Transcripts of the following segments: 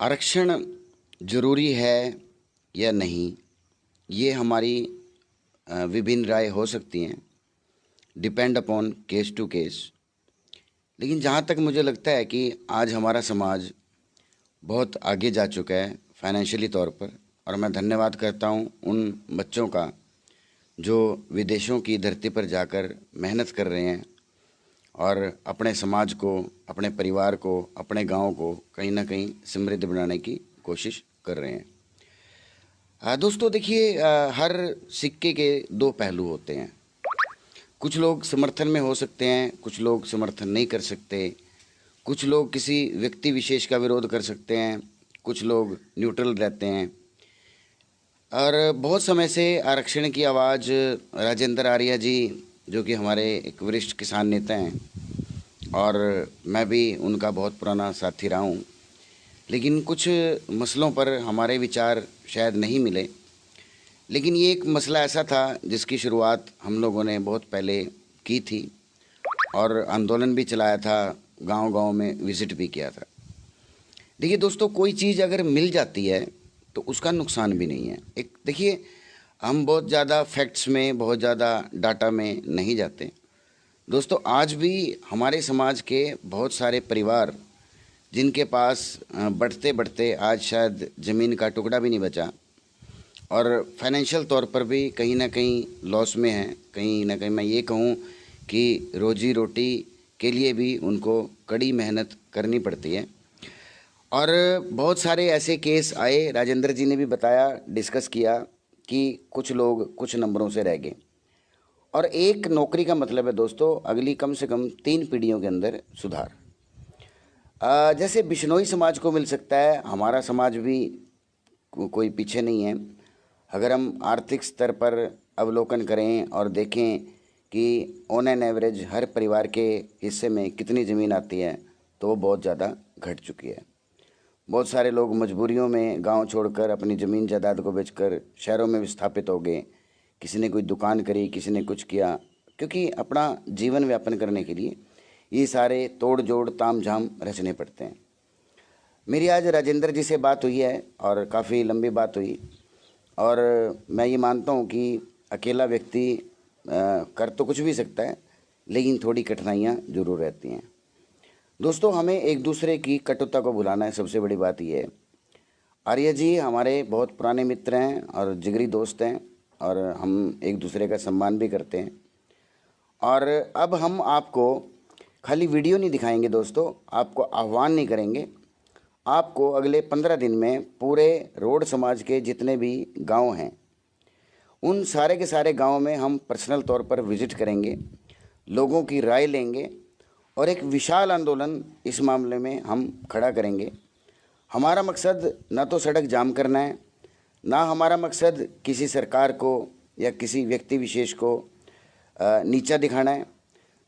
आरक्षण ज़रूरी है या नहीं, ये हमारी विभिन्न राय हो सकती हैं, depend upon case to case. लेकिन जहाँ तक मुझे लगता है कि आज हमारा समाज बहुत आगे जा चुका है फाइनेंशियली तौर पर, और मैं धन्यवाद करता हूँ उन बच्चों का जो विदेशों की धरती पर जाकर मेहनत कर रहे हैं और अपने समाज को, अपने परिवार को, अपने गांव को कहीं ना कहीं समृद्ध बनाने की कोशिश कर रहे हैं। दोस्तों देखिए, हर सिक्के के दो पहलू होते हैं। कुछ लोग समर्थन में हो सकते हैं, कुछ लोग समर्थन नहीं कर सकते, कुछ लोग किसी व्यक्ति विशेष का विरोध कर सकते हैं, कुछ लोग न्यूट्रल रहते हैं। और बहुत समय से आरक्षण की आवाज़ राजेंद्र आर्या जी, जो कि हमारे एक वरिष्ठ किसान नेता हैं और मैं भी उनका बहुत पुराना साथी रहा हूँ, लेकिन कुछ मसलों पर हमारे विचार शायद नहीं मिले। लेकिन ये एक मसला ऐसा था जिसकी शुरुआत हम लोगों ने बहुत पहले की थी और आंदोलन भी चलाया था, गांव-गांव में विज़िट भी किया था। देखिए दोस्तों, कोई चीज़ अगर मिल जाती है तो उसका नुकसान भी नहीं है। एक देखिए, हम बहुत ज़्यादा फैक्ट्स में, बहुत ज़्यादा डाटा में नहीं जाते। दोस्तों, आज भी हमारे समाज के बहुत सारे परिवार जिनके पास बढ़ते बढ़ते आज शायद ज़मीन का टुकड़ा भी नहीं बचा और फाइनेंशियल तौर पर भी कहीं ना कहीं लॉस में है। कहीं ना कहीं मैं ये कहूँ कि रोजी रोटी के लिए भी उनको कड़ी मेहनत करनी पड़ती है। और बहुत सारे ऐसे केस आए, राजेंद्र जी ने भी बताया, डिस्कस किया कि कुछ लोग कुछ नंबरों से रह गए। और एक नौकरी का मतलब है दोस्तों अगली कम से कम 3 पीढ़ियों के अंदर सुधार। जैसे बिश्नोई समाज को मिल सकता है, हमारा समाज भी कोई पीछे नहीं है। अगर हम आर्थिक स्तर पर अवलोकन करें और देखें कि ऑन एन एवरेज हर परिवार के हिस्से में कितनी ज़मीन आती है, तो वो बहुत ज़्यादा घट चुकी है। बहुत सारे लोग मजबूरियों में गांव छोड़कर अपनी ज़मीन जायदाद को बेचकर शहरों में विस्थापित हो गए। किसी ने कोई दुकान करी, किसी ने कुछ किया, क्योंकि अपना जीवन व्यापन करने के लिए ये सारे तोड़ जोड़ ताम झाम रचने पड़ते हैं। मेरी आज राजेंद्र जी से बात हुई है और काफ़ी लंबी बात हुई, और मैं ये मानता हूँ कि अकेला व्यक्ति कर तो कुछ भी सकता है, लेकिन थोड़ी कठिनाइयाँ ज़रूर रहती हैं। दोस्तों, हमें एक दूसरे की कटुता को भुलाना है, सबसे बड़ी बात यह है। आर्य जी हमारे बहुत पुराने मित्र हैं और जिगरी दोस्त हैं, और हम एक दूसरे का सम्मान भी करते हैं। और अब हम आपको खाली वीडियो नहीं दिखाएंगे दोस्तों, आपको आह्वान नहीं करेंगे। आपको अगले 15 दिन में पूरे रोड समाज के जितने भी गांव हैं, उन सारे के सारे गांव में हम पर्सनल तौर पर विज़िट करेंगे, लोगों की राय लेंगे और एक विशाल आंदोलन इस मामले में हम खड़ा करेंगे। हमारा मकसद ना तो सड़क जाम करना है, ना हमारा मकसद किसी सरकार को या किसी व्यक्ति विशेष को नीचा दिखाना है।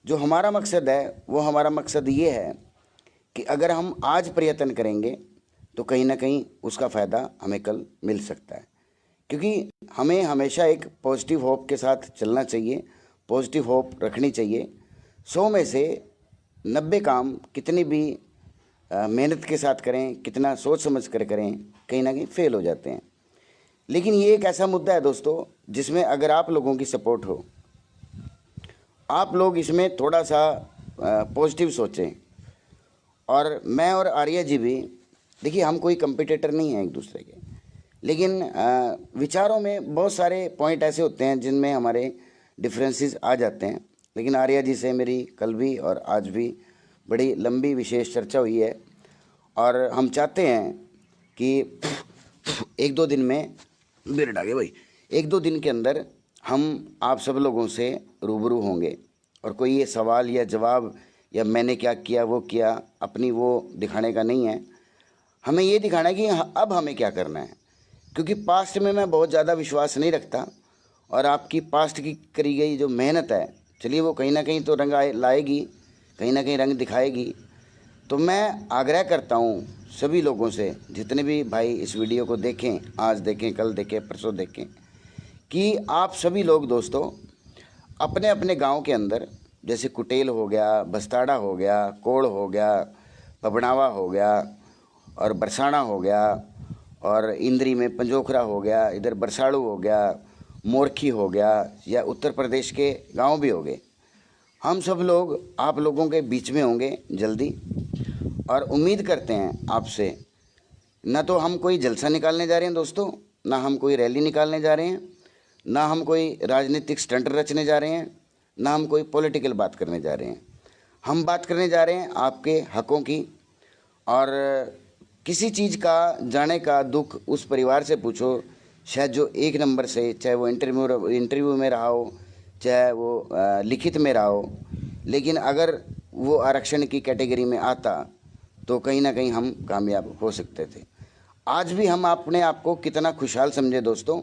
जो हमारा मकसद है वो हमारा मकसद ये है कि अगर हम आज प्रयत्न करेंगे तो कहीं ना कहीं उसका फ़ायदा हमें कल मिल सकता है। क्योंकि हमें हमेशा एक पॉजिटिव होप के साथ चलना चाहिए, पॉजिटिव होप रखनी चाहिए। 100 में से 90 काम कितनी भी मेहनत के साथ करें, कितना सोच समझ कर करें, कहीं ना कहीं फेल हो जाते हैं। लेकिन ये एक ऐसा मुद्दा है दोस्तों जिसमें अगर आप लोगों की सपोर्ट हो, आप लोग इसमें थोड़ा सा पॉजिटिव सोचें। और मैं और आर्या जी भी, देखिए हम कोई कंपटीटर नहीं हैं एक दूसरे के, लेकिन विचारों में बहुत सारे पॉइंट ऐसे होते हैं जिनमें हमारे डिफरेंसेस आ जाते हैं। लेकिन आर्या जी से मेरी कल भी और आज भी बड़ी लंबी विशेष चर्चा हुई है, और हम चाहते हैं कि 1-2 दिन में, बेरड आ गए भाई, 1-2 दिन के अंदर हम आप सब लोगों से रूबरू होंगे। और कोई ये सवाल या जवाब या मैंने क्या किया वो किया अपनी वो दिखाने का नहीं है। हमें ये दिखाना है कि अब हमें क्या करना है। क्योंकि पास्ट में मैं बहुत ज़्यादा विश्वास नहीं रखता, और आपकी पास्ट की करी गई जो मेहनत है, चलिए वो कहीं ना कहीं तो रंग लाएगी, कहीं ना कहीं रंग दिखाएगी। तो मैं आग्रह करता हूँ सभी लोगों से, जितने भी भाई इस वीडियो को देखें, आज देखें, कल देखें, परसों देखें, कि आप सभी लोग दोस्तों अपने अपने गांव के अंदर, जैसे कुटेल हो गया, बस्ताड़ा हो गया, कोड़ हो गया, पबनावा हो गया, और बरसाना हो गया, और इंद्री में पंजोखरा हो गया, इधर बरसाड़ू हो गया, मोरखी हो गया, या उत्तर प्रदेश के गांव भी हो गए। हम सब लोग आप लोगों के बीच में होंगे जल्दी, और उम्मीद करते हैं आपसे। ना तो हम कोई जलसा निकालने जा रहे हैं दोस्तों, ना हम कोई रैली निकालने जा रहे हैं, ना हम कोई राजनीतिक स्टंट रचने जा रहे हैं, ना हम कोई पॉलिटिकल बात करने जा रहे हैं। हम बात करने जा रहे हैं आपके हकों की। और किसी चीज़ का जाने का दुख उस परिवार से पूछो, शायद जो एक नंबर से, चाहे वो इंटरव्यू में रहा हो, चाहे वो लिखित में रहा हो, लेकिन अगर वो आरक्षण की कैटेगरी में आता तो कहीं ना कहीं हम कामयाब हो सकते थे। आज भी हम अपने आप को कितना खुशहाल समझे दोस्तों,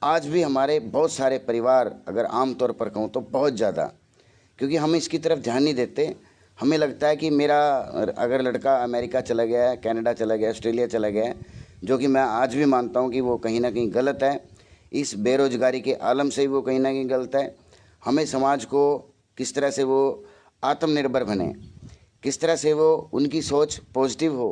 आज भी हमारे बहुत सारे परिवार, अगर आम तौर पर कहूँ तो बहुत ज़्यादा, क्योंकि हम इसकी तरफ ध्यान नहीं देते। हमें लगता है कि मेरा अगर लड़का अमेरिका चला गया है, कनाडा चला गया, ऑस्ट्रेलिया चला गया है, जो कि मैं आज भी मानता हूँ कि वो कहीं ना कहीं गलत है। इस बेरोज़गारी के आलम से ही वो कहीं ना कहीं गलत है। हमें समाज को किस तरह से वो आत्मनिर्भर बने, किस तरह से वो उनकी सोच पॉजिटिव हो।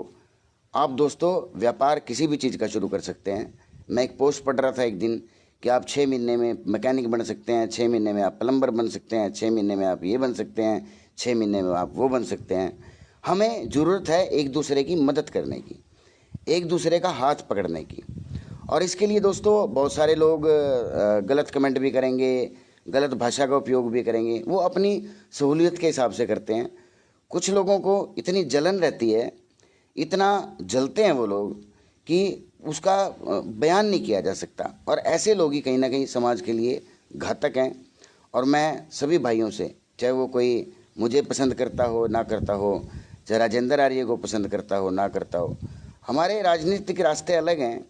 आप दोस्तों व्यापार किसी भी चीज़ का शुरू कर सकते हैं। मैं एक पोस्ट पढ़ रहा था एक दिन कि आप 6 महीने में मैकेनिक बन सकते हैं, 6 महीने में आप प्लम्बर बन सकते हैं, 6 महीने में आप ये बन सकते हैं, 6 महीने में आप वो बन सकते हैं। हमें ज़रूरत है एक दूसरे की मदद करने की, एक दूसरे का हाथ पकड़ने की। और इसके लिए दोस्तों बहुत सारे लोग गलत कमेंट भी करेंगे, गलत भाषा का उपयोग भी करेंगे, वो अपनी सहूलियत के हिसाब से करते हैं। कुछ लोगों को इतनी जलन रहती है, इतना जलते हैं वो लोग कि उसका बयान नहीं किया जा सकता। और ऐसे लोग ही कहीं ना कहीं समाज के लिए घातक हैं। और मैं सभी भाइयों से, चाहे वो कोई मुझे पसंद करता हो ना करता हो, चाहे राजेंद्र आर्य को पसंद करता हो ना करता हो, हमारे राजनीतिक रास्ते अलग हैं,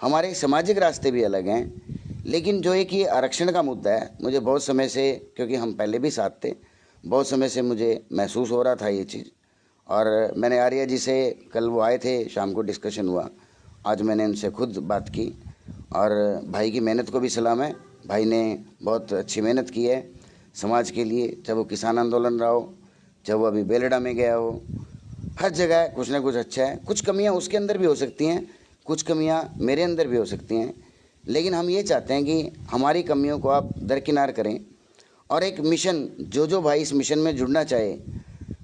हमारे सामाजिक रास्ते भी अलग हैं। लेकिन जो एक ये आरक्षण का मुद्दा है, मुझे बहुत समय से, क्योंकि हम पहले भी साथ थे, बहुत समय से मुझे महसूस हो रहा था ये चीज़। और मैंने आर्या जी से, कल वो आए थे, शाम को डिस्कशन हुआ, आज मैंने उनसे खुद बात की। और भाई की मेहनत को भी सलाम है। भाई ने बहुत अच्छी मेहनत की है समाज के लिए, चाहे वो किसान आंदोलन रहा हो, चाहे वो अभी बेलड़ा में गया हो, हर जगह कुछ ना कुछ अच्छा है। कुछ कमियां उसके अंदर भी हो सकती हैं, कुछ कमियां मेरे अंदर भी हो सकती हैं, लेकिन हम ये चाहते हैं कि हमारी कमियों को आप दरकिनार करें। और एक मिशन, जो भाई इस मिशन में जुड़ना चाहे,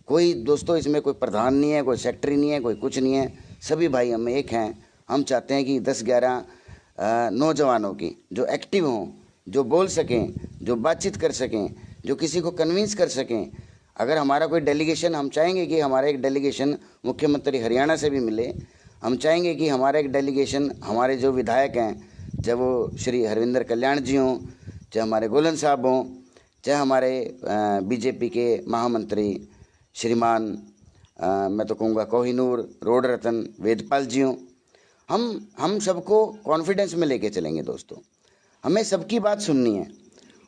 कोई दोस्तों इसमें कोई प्रधान नहीं है, कोई सेक्रेटरी नहीं है, कोई कुछ नहीं है, सभी भाई हम एक हैं। हम चाहते हैं कि 10-11 नौजवानों की जो एक्टिव हों, जो बोल सकें, जो बातचीत कर सकें, जो किसी को कन्विंस कर सकें। अगर हमारा कोई डेलीगेशन, हम चाहेंगे कि हमारा एक डेलीगेशन मुख्यमंत्री हरियाणा से भी मिले। हम चाहेंगे कि हमारा एक डेलीगेशन, हमारे जो विधायक हैं, चाहे वो श्री हरविंदर कल्याण जी हों, चाहे हमारे गोलन साहब हों, चाहे हमारे बीजेपी के महामंत्री श्रीमान मैं तो कहूँगा कोहिनूर, रोड रतन, वेदपाल जी हों, हम सबको कॉन्फिडेंस में लेके चलेंगे दोस्तों। हमें सबकी बात सुननी है,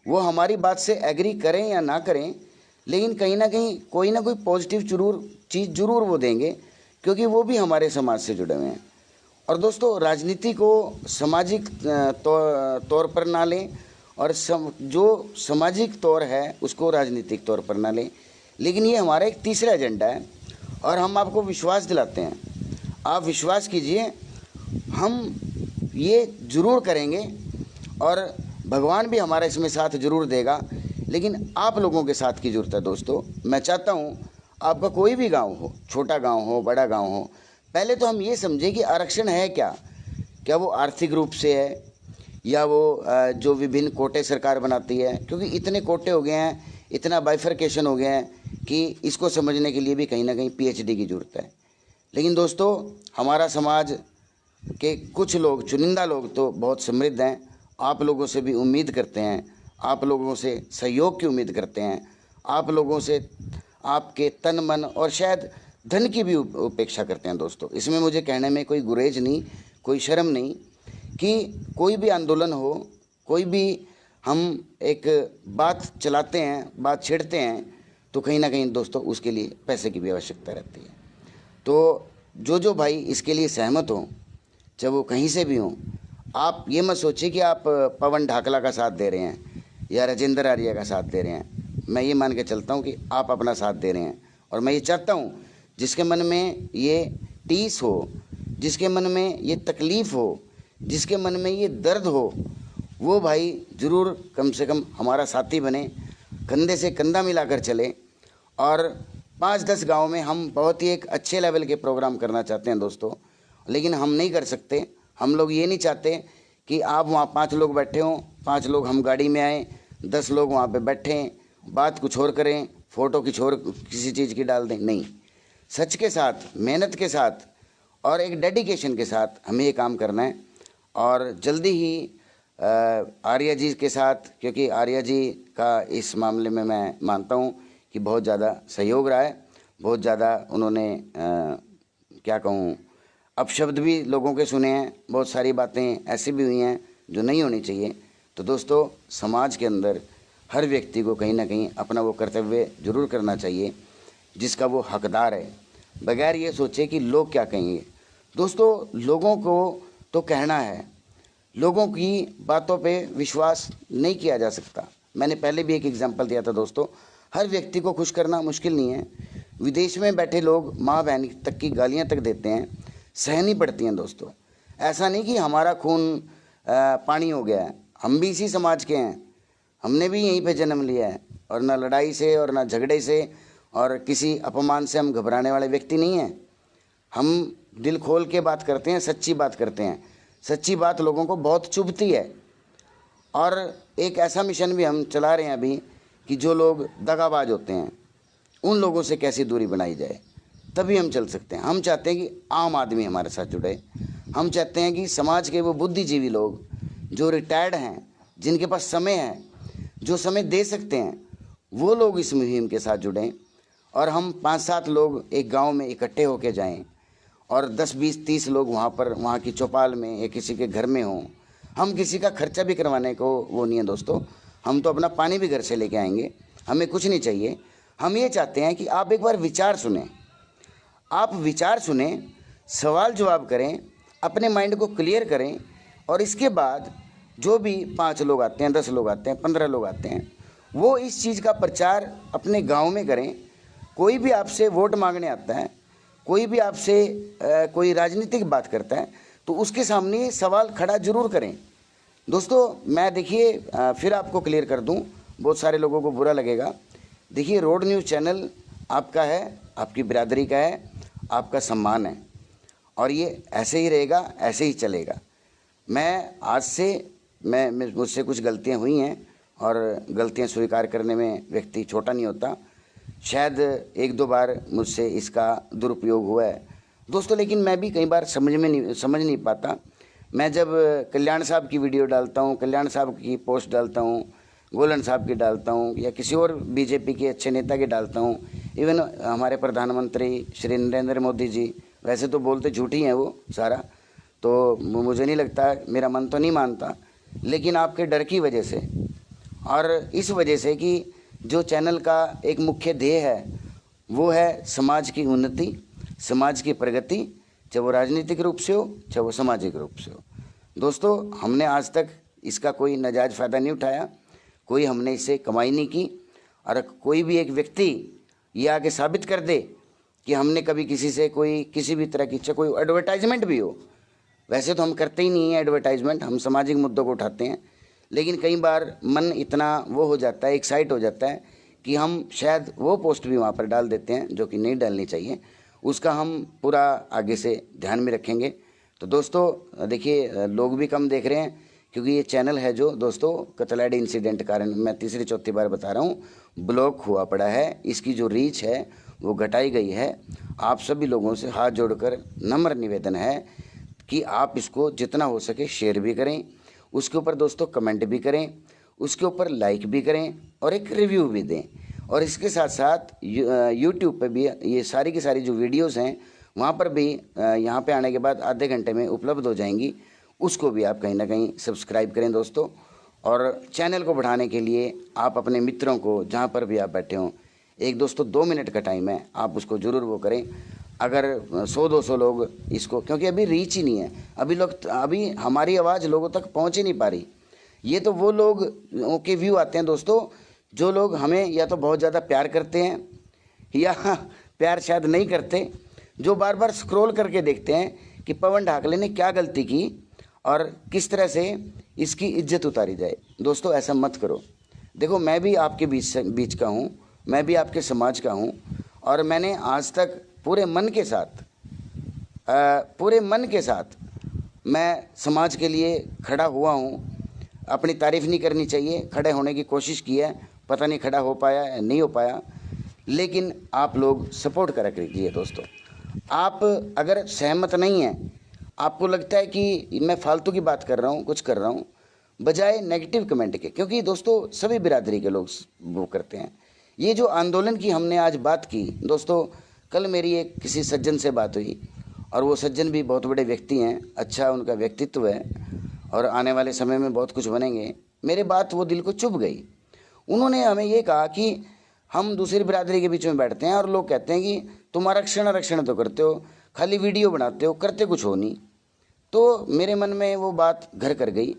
वो हमारी बात से एग्री करें या ना करें, लेकिन कहीं ना कहीं कोई ना कोई पॉजिटिव चीज़ जरूर वो देंगे, क्योंकि वो भी हमारे समाज से जुड़े हुए हैं। और दोस्तों राजनीति को सामाजिक तौर पर ना लें, और जो सामाजिक तौर है उसको राजनीतिक तौर पर ना लें, लेकिन ये हमारा एक तीसरा एजेंडा है। और हम आपको विश्वास दिलाते हैं, आप विश्वास कीजिए, हम ये ज़रूर करेंगे और भगवान भी हमारा इसमें साथ ज़रूर देगा। लेकिन आप लोगों के साथ की ज़रूरत है दोस्तों। मैं चाहता हूँ आपका कोई भी गांव हो, छोटा गांव हो, बड़ा गांव हो, पहले तो हम ये समझें कि आरक्षण है क्या वो आर्थिक रूप से है, या वो जो विभिन्न कोटे सरकार बनाती है। क्योंकि इतने कोटे हो गए हैं, इतना बाइफरकेशन हो गया है कि इसको समझने के लिए भी कहीं ना कहीं PhD की ज़रूरत है। लेकिन दोस्तों हमारा समाज के कुछ लोग, चुनिंदा लोग तो बहुत समृद्ध हैं। आप लोगों से भी उम्मीद करते हैं, आप लोगों से सहयोग की उम्मीद करते हैं, आप लोगों से आपके तन मन और शायद धन की भी उपेक्षा करते हैं दोस्तों। इसमें मुझे कहने में कोई गुरेज नहीं, कोई शर्म नहीं कि कोई भी आंदोलन हो, कोई भी हम एक बात चलाते हैं, बात छेड़ते हैं, तो कहीं ना कहीं दोस्तों उसके लिए पैसे की भी आवश्यकता रहती है। तो जो भाई इसके लिए सहमत हों, चाहे वो कहीं से भी हों, आप ये मत सोचिए कि आप पवन ढाकला का साथ दे रहे हैं या राजेंद्र आर्य का साथ दे रहे हैं। मैं ये मान के चलता हूँ कि आप अपना साथ दे रहे हैं। और मैं ये चाहता हूँ जिसके मन में ये टीस हो, जिसके मन में ये तकलीफ़ हो, जिसके मन में ये दर्द हो, वो भाई ज़रूर कम से कम हमारा साथी बने, कंधे से कंधा मिलाकर चले। और 5-10 गांव में हम बहुत ही एक अच्छे लेवल के प्रोग्राम करना चाहते हैं दोस्तों, लेकिन हम नहीं कर सकते। हम लोग ये नहीं चाहते कि आप वहाँ 5 लोग बैठे हों, 5 लोग हम गाड़ी में आएँ, 10 लोग वहाँ पे बैठें, बात कुछ और करें, फ़ोटो कुछ और किसी चीज़ की डाल दें। नहीं, सच के साथ, मेहनत के साथ और एक डेडिकेशन के साथ हमें ये काम करना है। और जल्दी ही आर्या जी के साथ, क्योंकि आर्या जी का इस मामले में मैं मानता हूँ कि बहुत ज़्यादा सहयोग रहा है, बहुत ज़्यादा उन्होंने क्या कहूँ अपशब्द भी लोगों के सुने हैं, बहुत सारी बातें ऐसी भी हुई हैं जो नहीं होनी चाहिए। तो दोस्तों, समाज के अंदर हर व्यक्ति को कहीं ना कहीं अपना वो कर्तव्य जरूर करना चाहिए जिसका वो हकदार है, बगैर ये सोचे कि लोग क्या कहेंगे। दोस्तों, लोगों को तो कहना है, लोगों की बातों पे विश्वास नहीं किया जा सकता। मैंने पहले भी एक एग्जांपल दिया था दोस्तों, हर व्यक्ति को खुश करना मुश्किल नहीं है। विदेश में बैठे लोग माँ बहन तक की गालियाँ तक देते हैं, सहनी पड़ती हैं दोस्तों। ऐसा नहीं कि हमारा खून पानी हो गया है, हम भी इसी समाज के हैं, हमने भी यहीं पे जन्म लिया है। और ना लड़ाई से और ना झगड़े से और किसी अपमान से हम घबराने वाले व्यक्ति नहीं हैं। हम दिल खोल के बात करते हैं, सच्ची बात करते हैं। सच्ची बात लोगों को बहुत चुभती है। और एक ऐसा मिशन भी हम चला रहे हैं अभी कि जो लोग दगाबाज होते हैं उन लोगों से कैसी दूरी बनाई जाए, तभी हम चल सकते हैं। हम चाहते हैं कि आम आदमी हमारे साथ जुड़े, हम चाहते हैं कि समाज के वो बुद्धिजीवी लोग जो रिटायर्ड हैं, जिनके पास समय है, जो समय दे सकते हैं, वो लोग इस मुहिम के साथ जुड़ें। और हम 5-7 लोग एक गांव में इकट्ठे होकर जाएं और 10, 20, 30 लोग वहाँ पर, वहाँ की चौपाल में या किसी के घर में हों। हम किसी का खर्चा भी करवाने को वो नहीं है दोस्तों, हम तो अपना पानी भी घर से लेके आएंगे, हमें कुछ नहीं चाहिए। हम ये चाहते हैं कि आप एक बार विचार सुने, आप विचार सुने, सवाल जवाब करें, अपने माइंड को क्लियर करें। और इसके बाद जो भी 5 लोग आते हैं, 10 लोग आते हैं, 15 लोग आते हैं, वो इस चीज़ का प्रचार अपने गांव में करें। कोई भी आपसे वोट मांगने आता है, कोई भी आपसे कोई राजनीतिक बात करता है, तो उसके सामने सवाल खड़ा जरूर करें। दोस्तों, मैं देखिए फिर आपको क्लियर कर दूं, बहुत सारे लोगों को बुरा लगेगा। देखिए, रोड न्यूज़ चैनल आपका है, आपकी बिरादरी का है, आपका सम्मान है, और ये ऐसे ही रहेगा, ऐसे ही चलेगा। मैं आज से मुझसे कुछ गलतियां हुई हैं और गलतियां स्वीकार करने में व्यक्ति छोटा नहीं होता। शायद 1-2 बार मुझसे इसका दुरुपयोग हुआ है दोस्तों, लेकिन मैं भी कई बार समझ नहीं पाता। मैं जब कल्याण साहब की वीडियो डालता हूँ, कल्याण साहब की पोस्ट डालता हूँ, गोलन साहब की डालता हूँ, या किसी और बीजेपी के अच्छे नेता की डालता हूँ, इवन हमारे प्रधानमंत्री श्री नरेंद्र मोदी जी, वैसे तो बोलते झूठी हैं वो सारा, तो मुझे नहीं लगता, मेरा मन तो नहीं मानता, लेकिन आपके डर की वजह से और इस वजह से कि जो चैनल का एक मुख्य ध्येय है वो है समाज की उन्नति, समाज की प्रगति, चाहे वो राजनीतिक रूप से हो, चाहे वो सामाजिक रूप से हो। दोस्तों, हमने आज तक इसका कोई नाजायज़ फ़ायदा नहीं उठाया, कोई हमने इससे कमाई नहीं की। और कोई भी एक व्यक्ति ये आके साबित कर दे कि हमने कभी किसी से कोई किसी भी तरह की, चाहे कोई एडवर्टाइजमेंट भी हो, वैसे तो हम करते ही नहीं हैं एडवर्टाइजमेंट, हम सामाजिक मुद्दों को उठाते हैं, लेकिन कई बार मन इतना वो हो जाता है, एक्साइट हो जाता है कि हम शायद वो पोस्ट भी वहाँ पर डाल देते हैं जो कि नहीं डालनी चाहिए। उसका हम पूरा आगे से ध्यान में रखेंगे। तो दोस्तों देखिए, लोग भी कम देख रहे हैं क्योंकि ये चैनल है जो दोस्तों कतलाडी इंसिडेंट कारण मैं 3-4 बार बता रहा हूँ, ब्लॉक हुआ पड़ा है। इसकी जो रीच है वो घटाई गई है। आप सभी लोगों से हाथ जोड़कर नम्र निवेदन है कि आप इसको जितना हो सके शेयर भी करें, उसके ऊपर दोस्तों कमेंट भी करें, उसके ऊपर लाइक भी करें और एक रिव्यू भी दें। और इसके साथ साथ यूट्यूब पे भी ये सारी की सारी जो वीडियोस हैं वहाँ पर भी यहाँ पे आने के बाद आधे घंटे में उपलब्ध हो जाएंगी, उसको भी आप कहीं ना कहीं सब्सक्राइब करें दोस्तों। और चैनल को बढ़ाने के लिए आप अपने मित्रों को, जहाँ पर भी आप बैठे हों, एक दोस्तों 2 मिनट का टाइम है, आप उसको ज़रूर वो करें। अगर 100-200 लोग इसको, क्योंकि अभी रीच ही नहीं है, अभी हमारी आवाज़ लोगों तक पहुँच ही नहीं पा रही। ये तो वो लोग के व्यू आते हैं दोस्तों जो लोग हमें या तो बहुत ज़्यादा प्यार करते हैं या प्यार शायद नहीं करते, जो बार बार स्क्रॉल करके देखते हैं कि पवन ढाकले ने क्या गलती की और किस तरह से इसकी इज्जत उतारी जाए। दोस्तों ऐसा मत करो। देखो मैं भी आपके बीच का हूँ, मैं भी आपके समाज का हूँ, और मैंने आज तक पूरे मन के साथ मैं समाज के लिए खड़ा हुआ हूँ। अपनी तारीफ़ नहीं करनी चाहिए, खड़े होने की कोशिश की है, पता नहीं खड़ा हो पाया या नहीं हो पाया, लेकिन आप लोग सपोर्ट करा कीजिए। दोस्तों आप अगर सहमत नहीं हैं, आपको लगता है कि मैं फालतू की बात कर रहा हूँ, कुछ कर रहा हूँ, बजाय नेगेटिव कमेंट के, क्योंकि दोस्तों सभी बिरादरी के लोग वो करते हैं। ये जो आंदोलन की हमने आज बात की दोस्तों, कल मेरी एक किसी सज्जन से बात हुई, और वो सज्जन भी बहुत बड़े व्यक्ति हैं, अच्छा उनका व्यक्तित्व है और आने वाले समय में बहुत कुछ बनेंगे। मेरे बात वो दिल को चुभ गई। उन्होंने हमें ये कहा कि हम दूसरी बिरादरी के बीच में बैठते हैं और लोग कहते हैं कि तुम आरक्षण तो करते हो, खाली वीडियो बनाते हो, करते कुछ हो नहीं। तो मेरे मन में वो बात घर कर गई,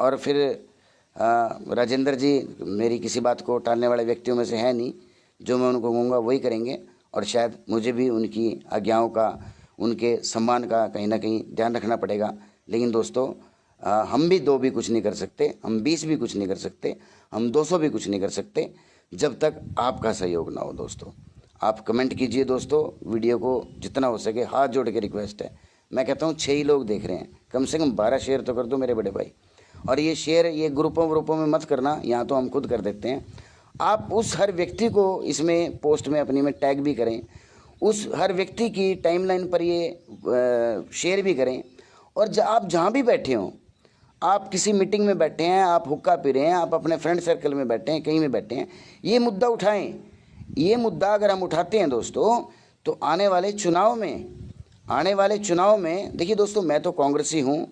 और फिर राजेंद्र जी मेरी किसी बात को टालने वाले व्यक्तियों में से है नहीं, जो मैं उनको कहूँगा वही करेंगे, और शायद मुझे भी उनकी आज्ञाओं का, उनके सम्मान का कहीं ना कहीं ध्यान रखना पड़ेगा। लेकिन दोस्तों हम भी 2 भी कुछ नहीं कर सकते, हम 20 भी कुछ नहीं कर सकते, हम 200 भी कुछ नहीं कर सकते जब तक आपका सहयोग ना हो। दोस्तों आप कमेंट कीजिए। दोस्तों वीडियो को जितना हो सके, हाथ जोड़ के रिक्वेस्ट है, मैं कहता हूँ 6 ही लोग देख रहे हैं, कम से कम 12 शेयर तो कर दो मेरे बड़े भाई। और ये शेयर ये ग्रुपों में मत करना, यहाँ तो हम खुद कर देते हैं। आप उस हर व्यक्ति को इसमें पोस्ट में अपनी में टैग भी करें, उस हर व्यक्ति की टाइमलाइन पर ये शेयर भी करें। और आप जहाँ भी बैठे हों, आप किसी मीटिंग में बैठे हैं, आप हुक्का पी रहे हैं, आप अपने फ्रेंड सर्कल में बैठे हैं, कहीं में बैठे हैं, ये मुद्दा उठाएं। ये मुद्दा अगर हम उठाते हैं दोस्तों, तो आने वाले चुनाव में देखिए दोस्तों, मैं तो कांग्रेसी हूँ,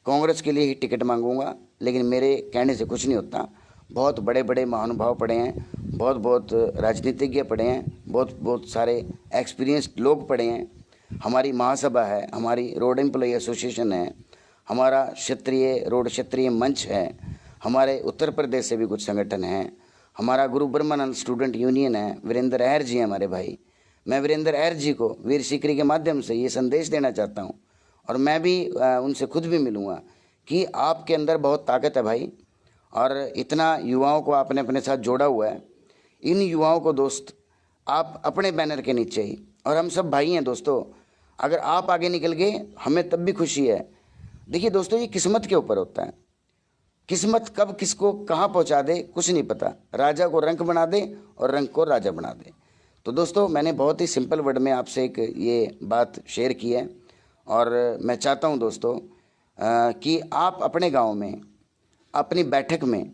कांग्रेस के लिए ही टिकट मांगूंगा, लेकिन मेरे कहने से कुछ नहीं होता। बहुत बड़े बड़े महानुभाव पड़े हैं, बहुत राजनीतिज्ञ पड़े हैं, बहुत सारे एक्सपीरियंस्ड लोग पड़े हैं। हमारी महासभा है, हमारी रोड एम्प्लॉई एसोसिएशन है, हमारा रोड क्षेत्रीय मंच है, हमारे उत्तर प्रदेश से भी कुछ संगठन हैं, हमारा गुरु ब्रह्मानंद स्टूडेंट यूनियन है, वीरेंद्र अहर जी हैं हमारे भाई। मैं वीरेंद्र अहर जी को वीर सिकरी के माध्यम से ये संदेश देना चाहता हूँ, और मैं भी उनसे खुद भी मिलूँगा कि आपके अंदर बहुत ताकत है भाई, और इतना युवाओं को आपने अपने साथ जोड़ा हुआ है। इन युवाओं को दोस्त आप अपने बैनर के नीचे ही, और हम सब भाई हैं दोस्तों, अगर आप आगे निकल गए हमें तब भी खुशी है। देखिए दोस्तों, ये किस्मत के ऊपर होता है, किस्मत कब किसको कहाँ पहुँचा दे कुछ नहीं पता, राजा को रंक बना दे और रंक को राजा बना दे। तो दोस्तों मैंने बहुत ही सिंपल वर्ड में आपसे एक ये बात शेयर की है, और मैं चाहता हूँ दोस्तों कि आप अपने गांव में, अपनी बैठक में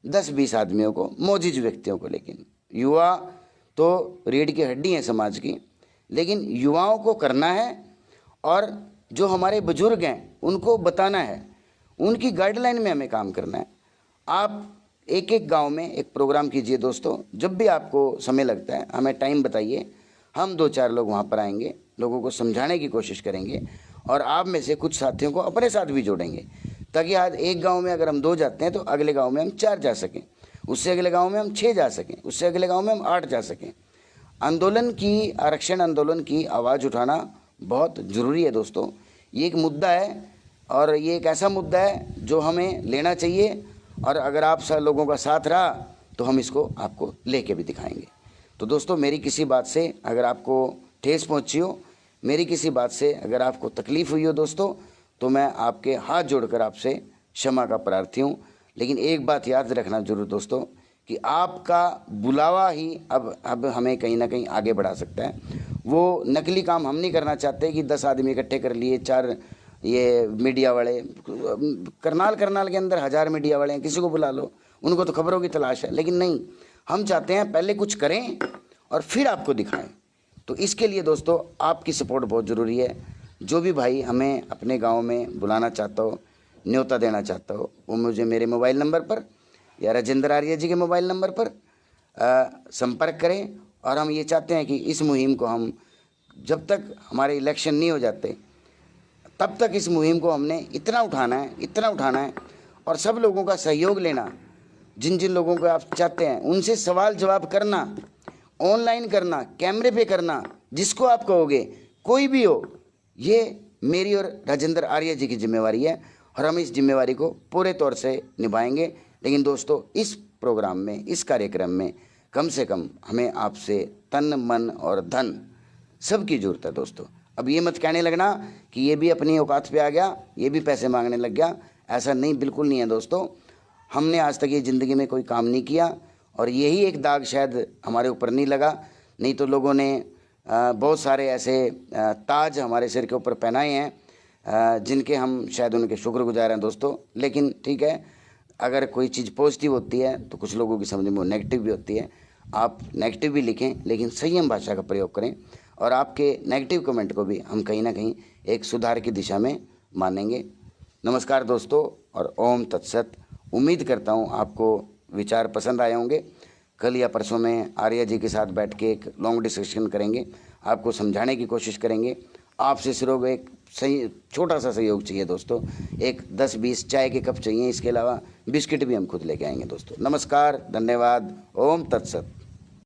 10-20 आदमियों को, मौजूद व्यक्तियों को, लेकिन युवा तो रीढ़ की हड्डी है समाज की, लेकिन युवाओं को करना है, और जो हमारे बुजुर्ग हैं उनको बताना है, उनकी गाइडलाइन में हमें काम करना है। आप एक गांव में एक प्रोग्राम कीजिए दोस्तों, जब भी आपको समय लगता है हमें टाइम बताइए, हम 2-4 लोग वहां पर आएंगे, लोगों को समझाने की कोशिश करेंगे, और आप में से कुछ साथियों को अपने साथ भी जोड़ेंगे, ताकि आज एक गांव में अगर हम 2 जाते हैं तो अगले गांव में हम 4 जा सकें, उससे अगले गांव में हम 6 जा सकें, उससे अगले गांव में हम 8 जा सकें। आरक्षण आंदोलन की आवाज़ उठाना बहुत ज़रूरी है दोस्तों। ये एक मुद्दा है, और ये एक ऐसा मुद्दा है जो हमें लेना चाहिए, और अगर आप सब लोगों का साथ रहा तो हम इसको आपको लेके भी दिखाएंगे। तो दोस्तों मेरी किसी बात से अगर आपको ठेस पहुंची हो, मेरी किसी बात से अगर आपको तकलीफ़ हुई हो दोस्तों, तो मैं आपके हाथ जोड़कर आपसे क्षमा का प्रार्थी हूँ। लेकिन एक बात याद रखना जरूर दोस्तों, कि आपका बुलावा ही अब हमें कहीं ना कहीं आगे बढ़ा सकता है। वो नकली काम हम नहीं करना चाहते कि 10 आदमी इकट्ठे कर लिए, 4 ये मीडिया वाले, करनाल के अंदर 1000 मीडिया वाले हैं, किसी को बुला लो, उनको तो खबरों की तलाश है। लेकिन नहीं, हम चाहते हैं पहले कुछ करें और फिर आपको दिखाएं। तो इसके लिए दोस्तों आपकी सपोर्ट बहुत ज़रूरी है। जो भी भाई हमें अपने गांव में बुलाना चाहता हो, न्योता देना चाहता हो, वो मुझे मेरे मोबाइल नंबर पर या राजेंद्र आर्य जी के मोबाइल नंबर पर संपर्क करें। और हम ये चाहते हैं कि इस मुहिम को हम, जब तक हमारे इलेक्शन नहीं हो जाते तब तक इस मुहिम को हमने इतना उठाना है, और सब लोगों का सहयोग लेना। जिन जिन लोगों को आप चाहते हैं उनसे सवाल जवाब करना, ऑनलाइन करना, कैमरे पे करना, जिसको आप कहोगे कोई भी हो, ये मेरी और राजेंद्र आर्य जी की जिम्मेवारी है और हम इस जिम्मेवारी को पूरे तौर से निभाएंगे। लेकिन दोस्तों, इस प्रोग्राम में, इस कार्यक्रम में कम से कम हमें आपसे तन मन और धन सबकी ज़रूरत है दोस्तों। अब ये मत कहने लगना कि ये भी अपनी औकात पे आ गया, ये भी पैसे मांगने लग गया। ऐसा नहीं, बिल्कुल नहीं है दोस्तों। हमने आज तक ये ज़िंदगी में कोई काम नहीं किया और यही एक दाग शायद हमारे ऊपर नहीं लगा, नहीं तो लोगों ने बहुत सारे ऐसे ताज हमारे सिर के ऊपर पहनाए हैं जिनके हम शायद उनके शुक्रगुजार हैं दोस्तों। लेकिन ठीक है, अगर कोई चीज़ पॉजिटिव होती है तो कुछ लोगों की समझ में वो नेगेटिव भी होती है। आप नेगेटिव भी लिखें, लेकिन संयम भाषा का प्रयोग करें और आपके नेगेटिव कमेंट को भी हम कहीं ना कहीं एक सुधार की दिशा में मानेंगे। नमस्कार दोस्तों और ओम तत्सत। उम्मीद करता हूँ आपको विचार पसंद आए होंगे। कल या परसों में आर्या जी के साथ बैठ के एक लॉन्ग डिस्कशन करेंगे, आपको समझाने की कोशिश करेंगे। आपसे सिर्फ एक सही छोटा सा सहयोग चाहिए दोस्तों, एक 10-20 चाय के कप चाहिए, इसके अलावा बिस्किट भी हम खुद लेके आएंगे दोस्तों। नमस्कार, धन्यवाद, ओम तत्सत।